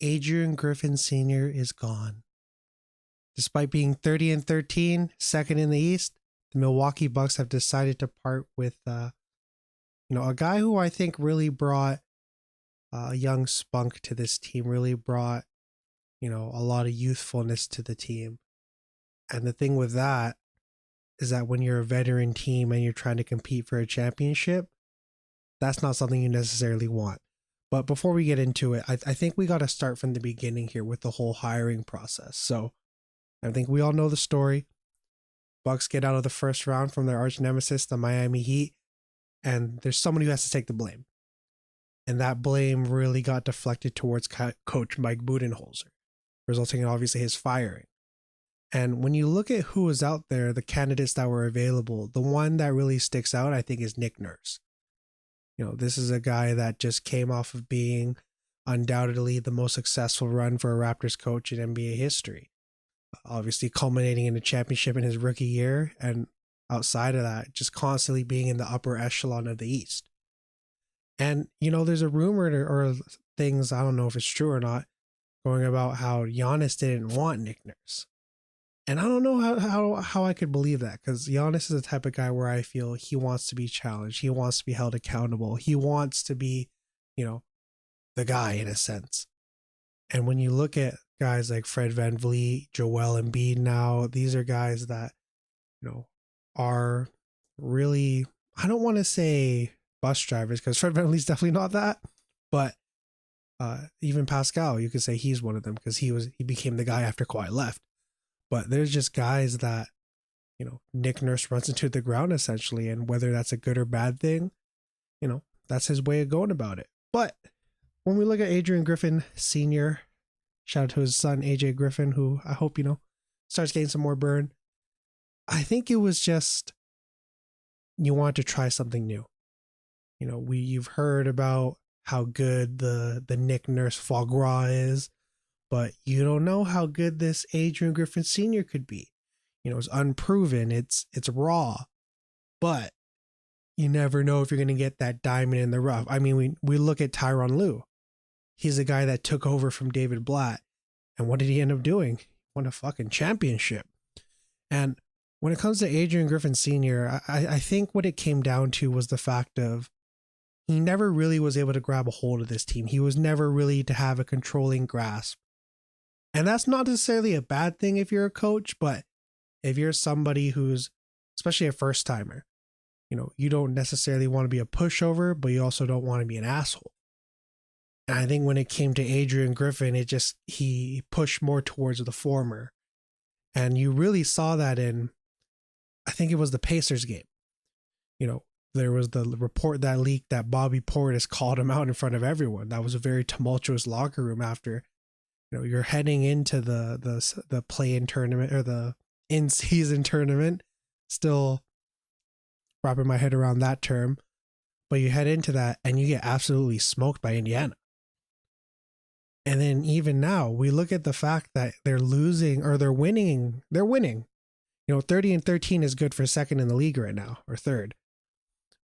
Adrian Griffin Sr. is gone. Despite being 30-13, second in the East, the Milwaukee Bucks have decided to part with, a guy who I think really brought a young spunk to this team, really brought, a lot of youthfulness to the team. And the thing with that is that when you're a veteran team and you're trying to compete for a championship, that's not something you necessarily want. But before we get into it, I think we got to start from the beginning here with the whole hiring process. So I think we all know the story. Bucks get out of the first round from their arch nemesis, the Miami Heat, and there's someone who has to take the blame. And that blame really got deflected towards Coach Mike Budenholzer, resulting in obviously his firing. And when you look at who was out there, the candidates that were available, the one that really sticks out, I think, is Nick Nurse. This is a guy that just came off of being undoubtedly the most successful run for a Raptors coach in NBA history. Obviously culminating in a championship in his rookie year, and outside of that, just constantly being in the upper echelon of the East. And, there's a rumor or things, I don't know if it's true or not, going about how Giannis didn't want Nick Nurse. And I don't know how I could believe that, because Giannis is the type of guy where I feel he wants to be challenged. He wants to be held accountable. He wants to be, the guy in a sense. And when you look at guys like Fred VanVleet, Joel Embiid now, these are guys that, are really, I don't want to say bus drivers, because Fred VanVleet's definitely not that, but even Pascal, you could say he's one of them, because he became the guy after Kawhi left. But there's just guys that, Nick Nurse runs into the ground essentially, and whether that's a good or bad thing, that's his way of going about it. But when we look at Adrian Griffin Sr., shout out to his son, AJ Griffin, who I hope, starts getting some more burn. I think it was just, you want to try something new. You've heard about how good the Nick Nurse foie gras is, but you don't know how good this Adrian Griffin Sr. could be. It's unproven, it's raw, but you never know if you're going to get that diamond in the rough. I mean, we look at Tyronn Lue. He's a guy that took over from David Blatt. And what did he end up doing? He won a fucking championship. And when it comes to Adrian Griffin Sr., I think what it came down to was the fact of he never really was able to grab a hold of this team. He was never really to have a controlling grasp. And that's not necessarily a bad thing if you're a coach, but if you're somebody who's, especially a first timer, you don't necessarily want to be a pushover, but you also don't want to be an asshole. And I think when it came to Adrian Griffin, he pushed more towards the former. And you really saw that in, I think it was the Pacers game. There was the report that leaked that Bobby Portis called him out in front of everyone. That was a very tumultuous locker room after, you're heading into the play-in tournament or the in-season tournament. Still wrapping my head around that term. But you head into that and you get absolutely smoked by Indiana. And then even now, we look at the fact that they're losing or they're winning. They're winning. 30-13 is good for second in the league right now, or third.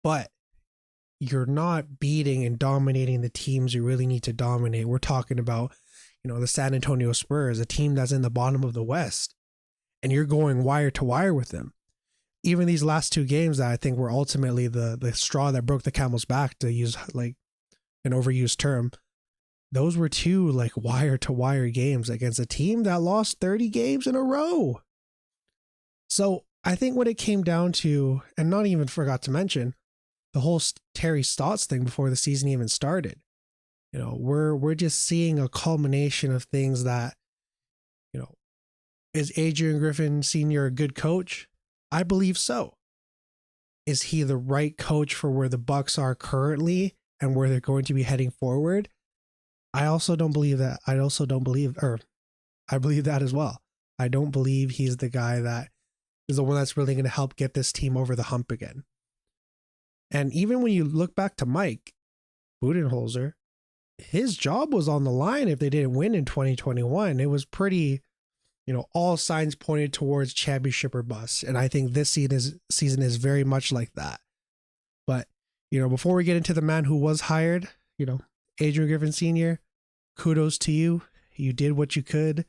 But you're not beating and dominating the teams you really need to dominate. We're talking about, the San Antonio Spurs, a team that's in the bottom of the West, and you're going wire to wire with them. Even these last two games that I think were ultimately the straw that broke the camel's back, to use like an overused term, those were two like wire to wire games against a team that lost 30 games in a row. So I think what it came down to, and not even forgot to mention, the whole Terry Stotts thing before the season even started. We're just seeing a culmination of things that, is Adrian Griffin Sr. a good coach? I believe so. Is he the right coach for where the Bucks are currently and where they're going to be heading forward? I also don't believe that. I believe that as well. I don't believe he's the guy that is the one that's really going to help get this team over the hump again. And even when you look back to Mike Budenholzer, his job was on the line if they didn't win in 2021. It was pretty, all signs pointed towards championship or bust. And I think this season is very much like that. But, before we get into the man who was hired, Adrian Griffin Sr., kudos to you. You did what you could.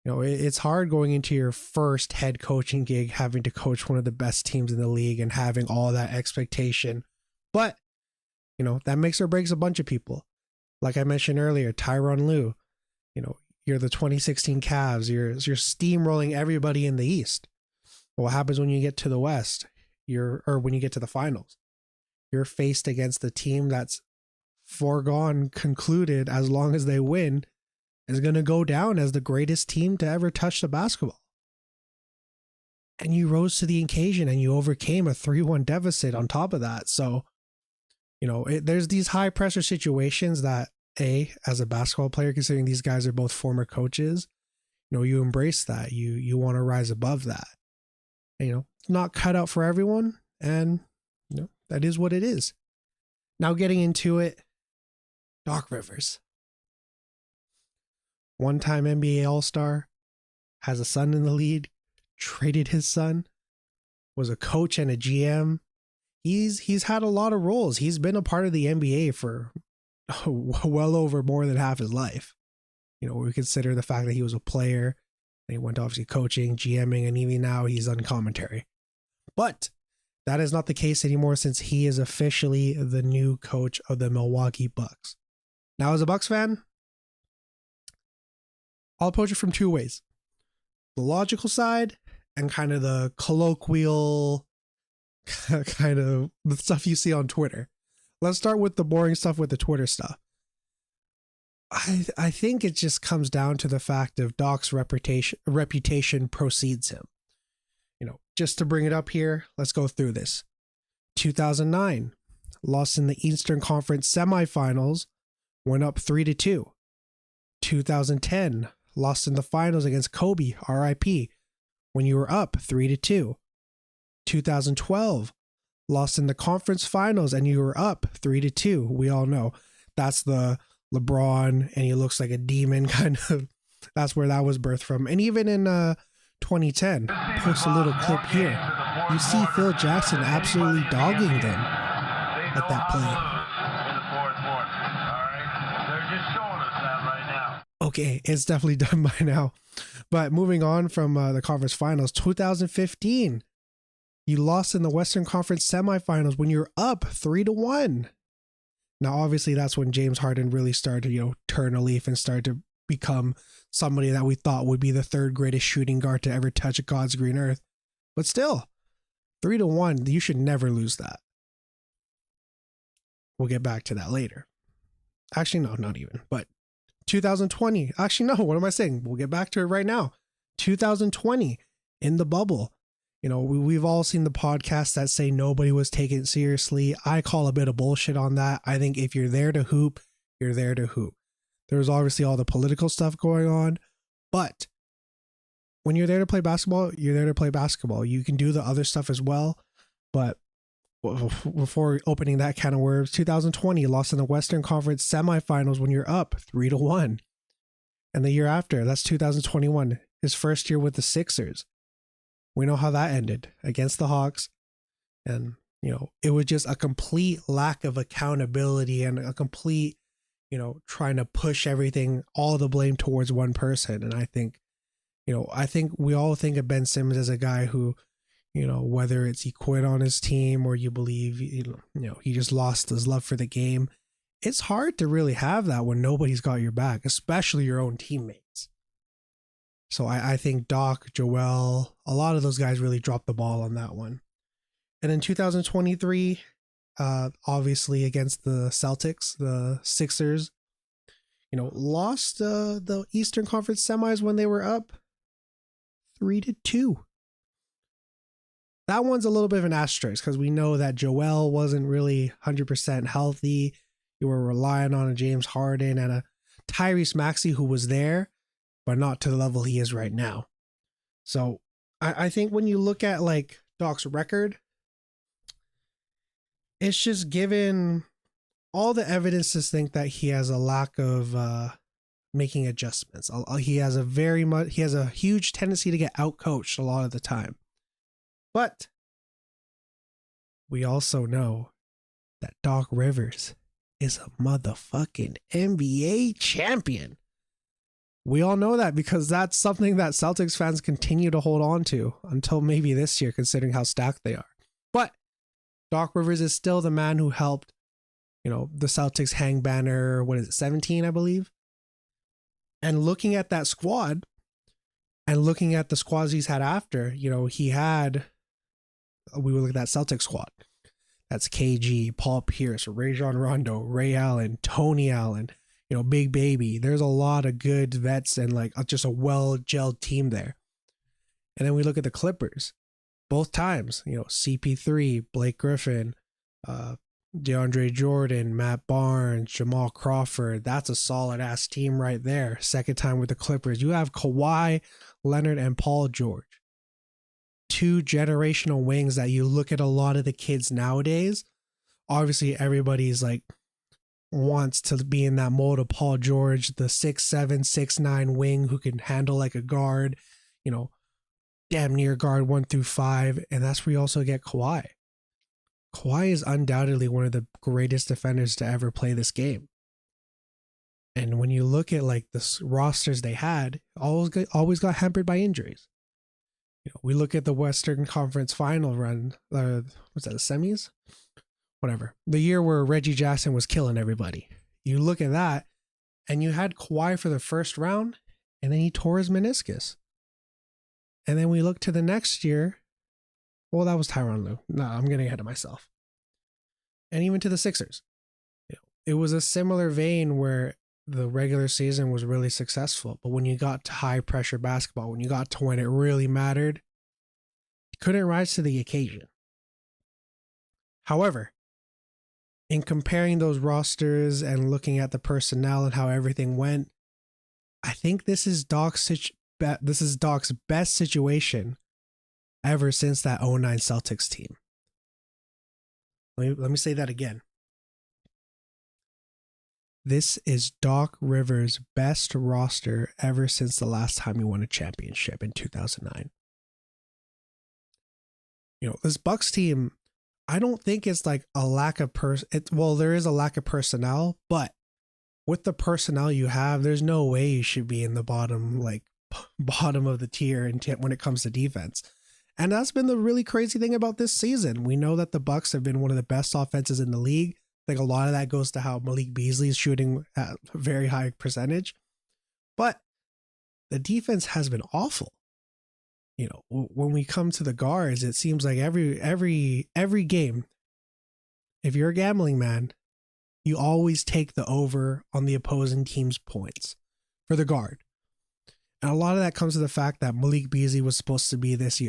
It's hard going into your first head coaching gig, having to coach one of the best teams in the league and having all that expectation. But, that makes or breaks a bunch of people. Like I mentioned earlier, Tyronn Lue, you're the 2016 Cavs. You're steamrolling everybody in the East. What happens when you get to the West? When you get to the finals? You're faced against the team that's foregone concluded, as long as they win, is going to go down as the greatest team to ever touch the basketball. And you rose to the occasion and you overcame a 3-1 deficit on top of that. So, there's these high pressure situations that, as a basketball player, considering these guys are both former coaches, you embrace that. You want to rise above that. And, it's not cut out for everyone. And, that is what it is. Now getting into it, Doc Rivers. One-time NBA All-Star, has a son in the league, traded his son, was a coach and a GM. He's had a lot of roles. He's been a part of the NBA for well over more than half his life. We consider the fact that he was a player, and he went to obviously coaching, GMing, and even now he's on commentary. But that is not the case anymore, since he is officially the new coach of the Milwaukee Bucks. Now, as a Bucks fan, I'll approach it from two ways. The logical side and kind of the colloquial kind of the stuff you see on Twitter. Let's start with the boring stuff with the Twitter stuff. I think it just comes down to the fact of Doc's reputation precedes him. Just to bring it up here, let's go through this. 2009, lost in the Eastern Conference semifinals, went up 3-2. 2010, lost in the finals against Kobe, RIP, when you were up 3-2. 2012, lost in the conference finals and you were up 3-2. We all know that's the LeBron and he looks like a demon kind of. That's where that was birthed from. And even in 2010, post a little clip here. You see Phil Jackson absolutely dogging them at that play. Okay, it's definitely done by now. But moving on from the conference finals, 2015, you lost in the Western Conference semifinals when you're up 3-1. Now, obviously, that's when James Harden really started to, turn a leaf and started to become somebody that we thought would be the third greatest shooting guard to ever touch God's green earth. But still, 3-1, you should never lose that. We'll get back to that later. Actually, no, not even. But 2020. Actually, no, what am I saying? We'll get back to it right now. 2020, in the bubble. We've all seen the podcasts that say nobody was taken seriously. I call a bit of bullshit on that. I think if you're there to hoop, you're there to hoop. There's obviously all the political stuff going on, but when you're there to play basketball, you're there to play basketball. You can do the other stuff as well, but before opening that can of worms, 2020 lost in the Western Conference semifinals when you're up 3-1. And the year after, that's 2021, his first year with the Sixers. We know how that ended against the Hawks. And, it was just a complete lack of accountability and a complete, trying to push everything, all the blame towards one person. And I think we all think of Ben Simmons as a guy who, whether it's he quit on his team or you believe, he just lost his love for the game. It's hard to really have that when nobody's got your back, especially your own teammates. So I think Doc, Joel, a lot of those guys really dropped the ball on that one. And in 2023, obviously against the Celtics, the Sixers, lost the Eastern Conference semis when they were up 3-2. That one's a little bit of an asterisk because we know that Joel wasn't really 100% healthy. You were relying on a James Harden and a Tyrese Maxey who was there, but not to the level he is right now. So I think when you look at like Doc's record, it's just given all the evidence to think that he has a lack of making adjustments. He has a huge tendency to get outcoached a lot of the time. But we also know that Doc Rivers is a motherfucking NBA champion. We all know that because that's something that Celtics fans continue to hold on to until maybe this year, considering how stacked they are. But Doc Rivers is still the man who helped, the Celtics hang banner, 17, I believe? And looking at that squad and looking at the squads he's had after, we would look at that Celtics squad. That's KG, Paul Pierce, Rajon Rondo, Ray Allen, Tony Allen, Big Baby. There's a lot of good vets and just a well-gelled team there. And then we look at the Clippers. Both times, CP3, Blake Griffin, DeAndre Jordan, Matt Barnes, Jamal Crawford. That's a solid-ass team right there. Second time with the Clippers. You have Kawhi, Leonard, and Paul George. Two generational wings that you look at a lot of the kids nowadays. Obviously, everybody's wants to be in that mold of Paul George, the 6'7", 6'9" wing who can handle like a guard, damn near guard 1 through 5. And that's where you also get Kawhi. Kawhi is undoubtedly one of the greatest defenders to ever play this game. And when you look at the rosters they had, always got hampered by injuries. We look at the Western Conference final run, was that the semis? Whatever. The year where Reggie Jackson was killing everybody. You look at that, and you had Kawhi for the first round, and then he tore his meniscus. And then we look to the next year. Well, that was Tyronn Lue. No, I'm getting ahead of myself. And even to the Sixers. It was a similar vein where the regular season was really successful, but when you got to high pressure basketball, when you got to when it really mattered, you couldn't rise to the occasion. However, in comparing those rosters and looking at the personnel and how everything went, I think this is Doc's best situation ever since that 2009 Celtics team. Let me say that again. This is Doc Rivers' best roster ever since the last time he won a championship in 2009. This Bucks team, I don't think it's a lack of there is a lack of personnel, but with the personnel you have, there's no way you should be in the bottom of the tier when it comes to defense. And that's been the really crazy thing about this season. We know that the Bucks have been one of the best offenses in the league. I think a lot of that goes to how Malik Beasley is shooting at a very high percentage. But the defense has been awful. When we come to the guards, it seems like every game, if you're a gambling man, you always take the over on the opposing team's points for the guard. And a lot of that comes to the fact that Malik Beasley was supposed to be this,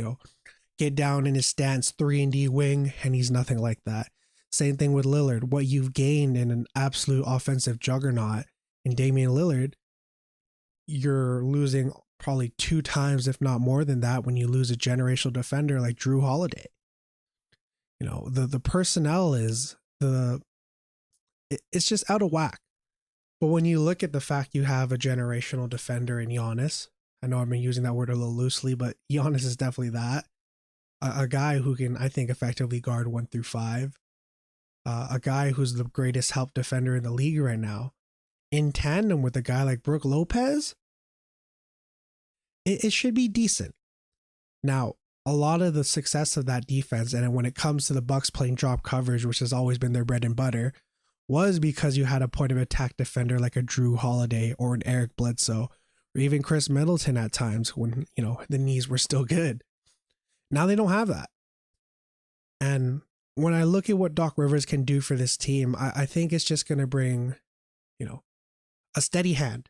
get down in his stance 3-and-D wing, and he's nothing like that. Same thing with Lillard. What you've gained in an absolute offensive juggernaut in Damian Lillard, you're losing probably 2 times, if not more than that, when you lose a generational defender like Drew Holiday. The personnel is it's just out of whack. But when you look at the fact you have a generational defender in Giannis, I know I've been using that word a little loosely, but Giannis is definitely that. A guy who can, I think, effectively guard 1 through 5. A guy who's the greatest help defender in the league right now. In tandem with a guy like Brook Lopez, it should be decent. Now, a lot of the success of that defense, and when it comes to the Bucks playing drop coverage, which has always been their bread and butter, was because you had a point of attack defender like a Drew Holiday or an Eric Bledsoe, or even Chris Middleton at times when, the knees were still good. Now they don't have that. And when I look at what Doc Rivers can do for this team, I think it's just going to bring, a steady hand.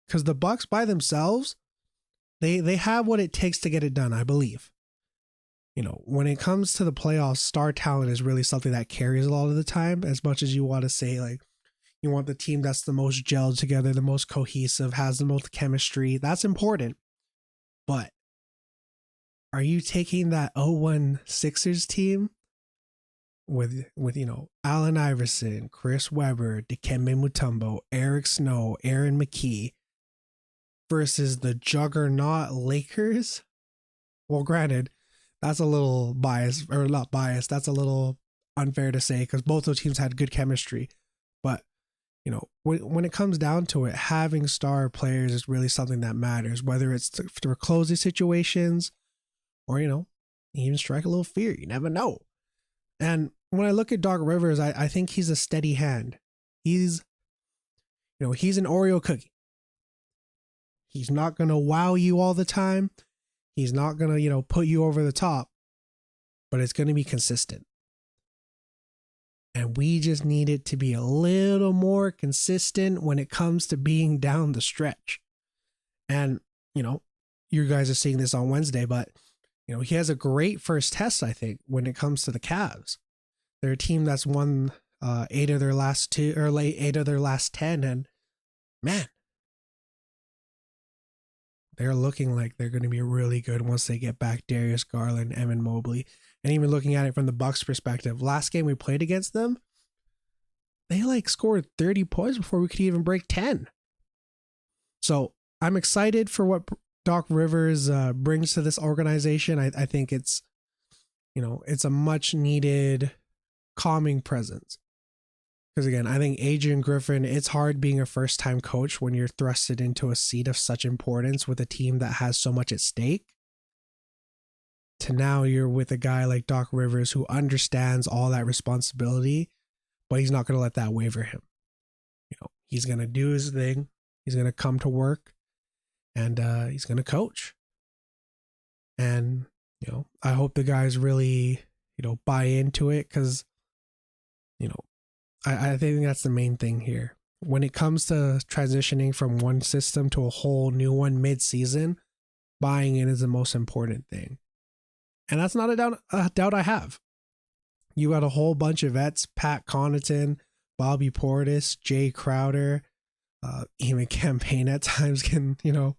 Because the Bucks by themselves, they have what it takes to get it done, I believe. When it comes to the playoffs, star talent is really something that carries a lot of the time. As much as you want to say, you want the team that's the most gelled together, the most cohesive, has the most chemistry. That's important. But are you taking that 0-1 Sixers team with Allen Iverson, Chris Webber, Dikembe Mutombo, Eric Snow, Aaron McKee versus the juggernaut Lakers? Well, granted, that's a little biased, or not biased. That's a little unfair to say because both those teams had good chemistry. But you know, when it comes down to it, having star players is really something that matters, whether it's for closing situations or, you know, even strike a little fear. You never know. And when I look at Doc Rivers, I think he's a steady hand. He's, you know, he's an Oreo cookie. He's not going to wow you all the time. He's not going to, you know, put you over the top, but it's going to be consistent. And we just need it to be a little more consistent when it comes to being down the stretch. And, you know, you guys are seeing this on Wednesday, but, you know, he has a great first test, I think, when it comes to the Cavs. They're a team that's won 8 of their last 10. And man, they're looking like they're going to be really good once they get back Darius Garland, Evan Mobley. And even looking at it from the Bucks perspective, last game we played against them, they like scored 30 points before we could even break 10. So I'm excited for what Doc Rivers brings to this organization. I think it's, you know, it's a much needed calming presence. Because again, I think Adrian Griffin, it's hard being a first time coach when you're thrusted into a seat of such importance with a team that has so much at stake. To now you're with a guy like Doc Rivers who understands all that responsibility, but he's not going to let that waver him. You know, he's going to do his thing. He's going to come to work and he's going to coach. And, you know, I hope the guys really, you know, buy into it because, you know, I think that's the main thing here. When it comes to transitioning from one system to a whole new one mid-season, buying in is the most important thing. And that's not a doubt I have. You got a whole bunch of vets, Pat Connaughton, Bobby Portis, Jay Crowder, even Campaign at times can, you know,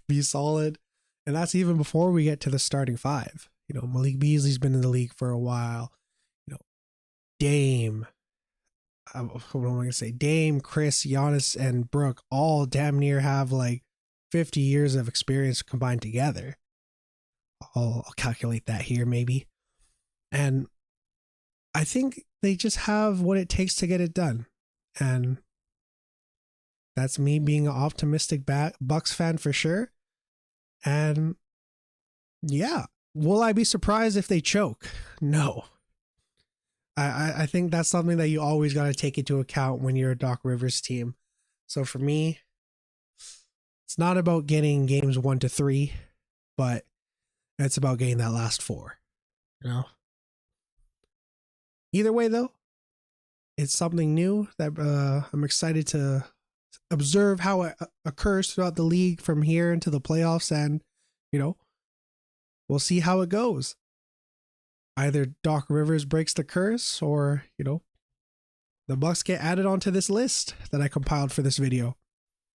be solid. And that's even before we get to the starting five. You know, Malik Beasley's been in the league for a while. You know, Dame, what am I going to say? Dame, Chris, Giannis, and Brooke all damn near have like 50 years of experience combined together. I'll calculate that here maybe. And I think they just have what it takes to get it done. And that's me being an optimistic Bucks fan for sure. And yeah, will I be surprised if they choke? No. I think that's something that you always got to take into account when you're a Doc Rivers team. So for me, it's not about getting games 1 to 3, but it's about getting that last 4, you know? Either way, though, it's something new that I'm excited to observe how it occurs throughout the league from here into the playoffs. And, you know, we'll see how it goes. Either Doc Rivers breaks the curse or, you know, the Bucks get added onto this list that I compiled for this video.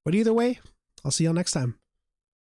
But either way, I'll see y'all next time.